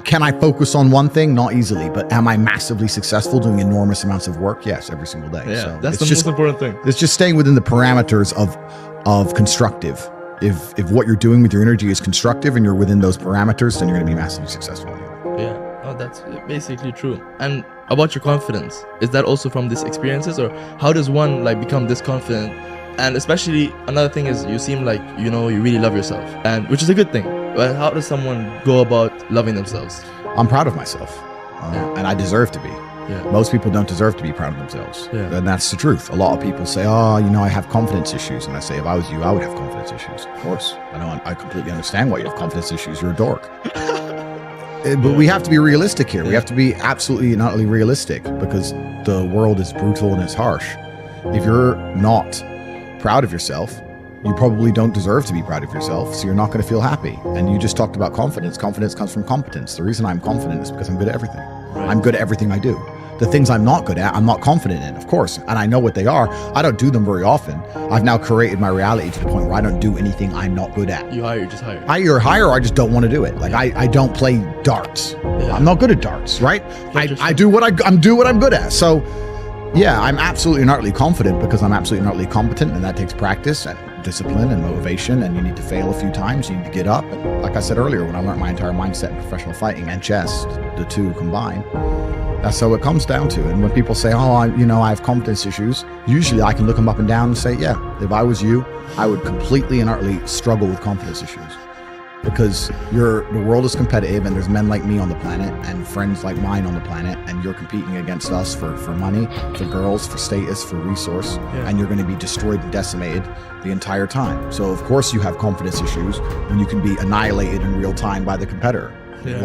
Can I focus on one thing? Not easily, but am I massively successful doing enormous amounts of work? Yes, every single day. Yeah, so that's the most important thing. It's just staying within the parameters of constructive. If what you're doing with your energy is constructive and you're within those parameters, then you're going to be massively successful anyway. Yeah, oh, that's basically true. And about your confidence, is that also from these experiences, or how does one like become this confident? And especially another thing is you seem like you really love yourself, and which is a good thing. But how does someone go about loving themselves? I'm proud of myself, and I deserve to be. Yeah. Most people don't deserve to be proud of themselves. Yeah. And that's the truth. A lot of people say, oh, I have confidence issues. And I say, if I was you, I would have confidence issues. Of course. I completely understand why you have confidence issues. You're a dork. But we have to be realistic here. We have to be absolutely not only realistic, because the world is brutal and it's harsh. If you're not proud of yourself, you probably don't deserve to be proud of yourself, so you're not going to feel happy. And you just talked about confidence. Confidence comes from competence. The reason I'm confident is because I'm good at everything. Right. I'm good at everything I do. The things I'm not good at, I'm not confident in, of course, and I know what they are. I don't do them very often. I've now created my reality to the point where I don't do anything I'm not good at. You just hire. I either hire or I just don't want to do it. Like I don't play darts. Yeah. I'm not good at darts, right? I do what I'm good at. So yeah, I'm absolutely and utterly confident because I'm absolutely and utterly competent, and that takes practice and discipline and motivation, and you need to fail a few times, you need to get up. And like I said earlier, when I learned my entire mindset in professional fighting and chess, the two combined, that's how it comes down to. And when people say, oh, I have competence issues, usually I can look them up and down and say, yeah, if I was you, I would completely and utterly struggle with competence issues. Because the world is competitive, and there's men like me on the planet and friends like mine on the planet, and you're competing against us for money, for girls, for status, for resource, and you're going to be destroyed and decimated the entire time. So of course you have confidence issues when you can be annihilated in real time by the competitor. Yeah.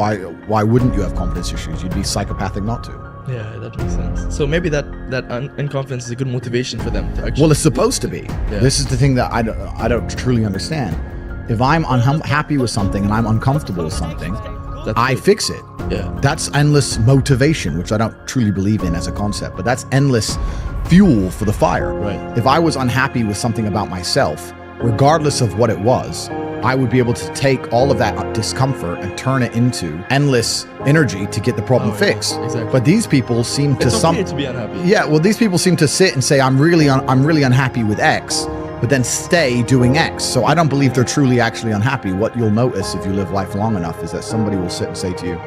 Why wouldn't you have confidence issues? You'd be psychopathic not to. Yeah, that makes sense. So maybe that unconfidence is a good motivation for them to actually. Well, it's supposed to be. Yeah. This is the thing that I don't truly understand. If I'm unhappy with something and I'm uncomfortable with something, I fix it. Yeah. That's endless motivation, which I don't truly believe in as a concept, but that's endless fuel for the fire. Right. If I was unhappy with something about myself, regardless of what it was, I would be able to take all of that discomfort and turn it into endless energy to get the problem fixed. Yeah, exactly. But these people seem to it's okay to be unhappy. Yeah, well, these people seem to sit and say, I'm really unhappy with X, but then stay doing X. So I don't believe they're truly actually unhappy. What you'll notice if you live life long enough is that somebody will sit and say to you,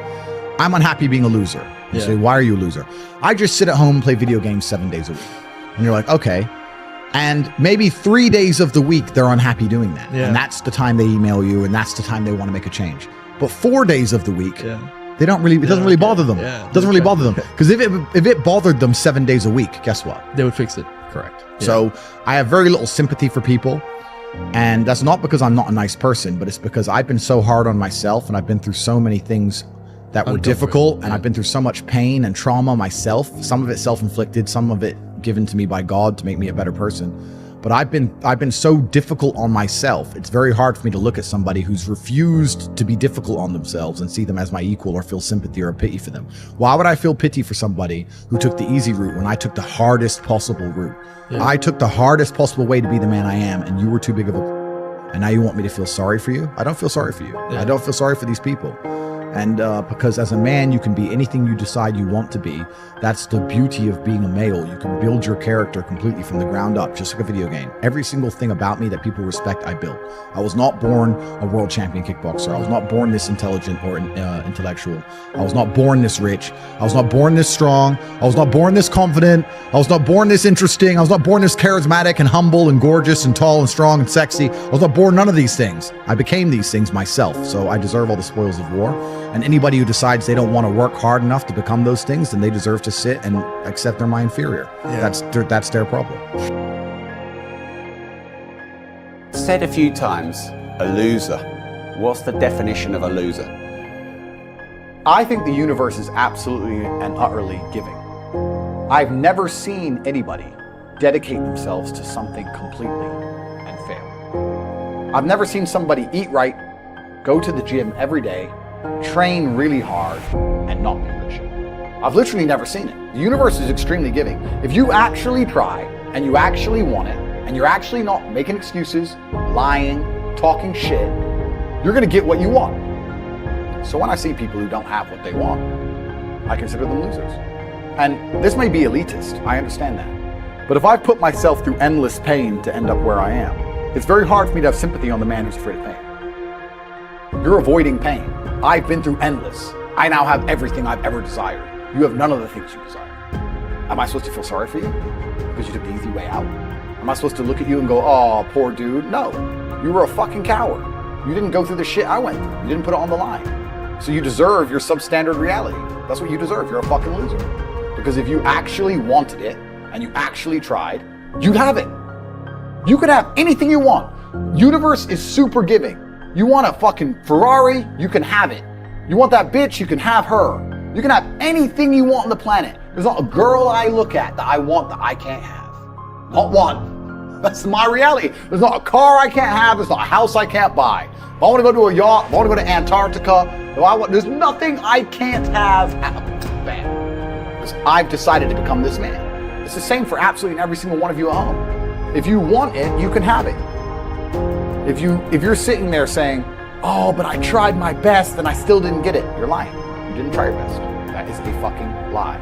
I'm unhappy being a loser. You say, why are you a loser? I just sit at home and play video games 7 days a week. And you're like, okay. And maybe 3 days of the week, they're unhappy doing that. Yeah. And that's the time they email you, and that's the time they want to make a change. But 4 days of the week, they don't really, it doesn't really bother them. Yeah, it doesn't really bother them. Because if it bothered them 7 days a week, guess what? They would fix it. Correct. Yeah. So I have very little sympathy for people. And that's not because I'm not a nice person, but it's because I've been so hard on myself, and I've been through so many things that were difficult, and I've been through so much pain and trauma myself, some of it self-inflicted, some of it given to me by God to make me a better person. But I've been so difficult on myself. It's very hard for me to look at somebody who's refused to be difficult on themselves and see them as my equal or feel sympathy or pity for them. Why would I feel pity for somebody who took the easy route when I took the hardest possible route? Yeah. I took the hardest possible way to be the man I am, and you were too big of a... And now you want me to feel sorry for you? I don't feel sorry for you. Yeah. I don't feel sorry for these people. And because as a man, you can be anything you decide you want to be. That's the beauty of being a male. You can build your character completely from the ground up, just like a video game. Every single thing about me that people respect, I built. I was not born a world champion kickboxer. I was not born this intelligent or intellectual. I was not born this rich. I was not born this strong. I was not born this confident. I was not born this interesting. I was not born this charismatic and humble and gorgeous and tall and strong and sexy. I was not born none of these things. I became these things myself. So I deserve all the spoils of war. And anybody who decides they don't want to work hard enough to become those things, then they deserve to sit and accept they're my inferior. Yeah. That's their problem. Said a few times, a loser. What's the definition of a loser? I think the universe is absolutely and utterly giving. I've never seen anybody dedicate themselves to something completely and fail. I've never seen somebody eat right, go to the gym every day, train really hard, and not be rich. I've literally never seen it. The universe is extremely giving. If you actually try, and you actually want it, and you're actually not making excuses, lying, talking shit, you're gonna get what you want. So when I see people who don't have what they want, I consider them losers. And this may be elitist, I understand that. But if I've put myself through endless pain to end up where I am, it's very hard for me to have sympathy on the man who's afraid of pain. You're avoiding pain. I've been through endless. I now have everything I've ever desired. You have none of the things you desire. Am I supposed to feel sorry for you because you took the easy way out? Am I supposed to look at you and go, oh, poor dude? No, you were a fucking coward. You didn't go through the shit I went through. You didn't put it on the line. So you deserve your substandard reality. That's what you deserve. You're a fucking loser. Because if you actually wanted it and you actually tried, you'd have it. You could have anything you want. Universe is super giving. You want a fucking Ferrari, you can have it. You want that bitch, you can have her. You can have anything you want on the planet. There's not a girl I look at that I want that I can't have. Not one. That's my reality. There's not a car I can't have. There's not a house I can't buy. If I want to go to a yacht, if I want to go to Antarctica, there's nothing I can't have. Bam. Because I've decided to become this man. It's the same for absolutely every single one of you at home. If you want it, you can have it. If you're sitting there saying, oh, but I tried my best and I still didn't get it, you're lying. You didn't try your best. That is a fucking lie.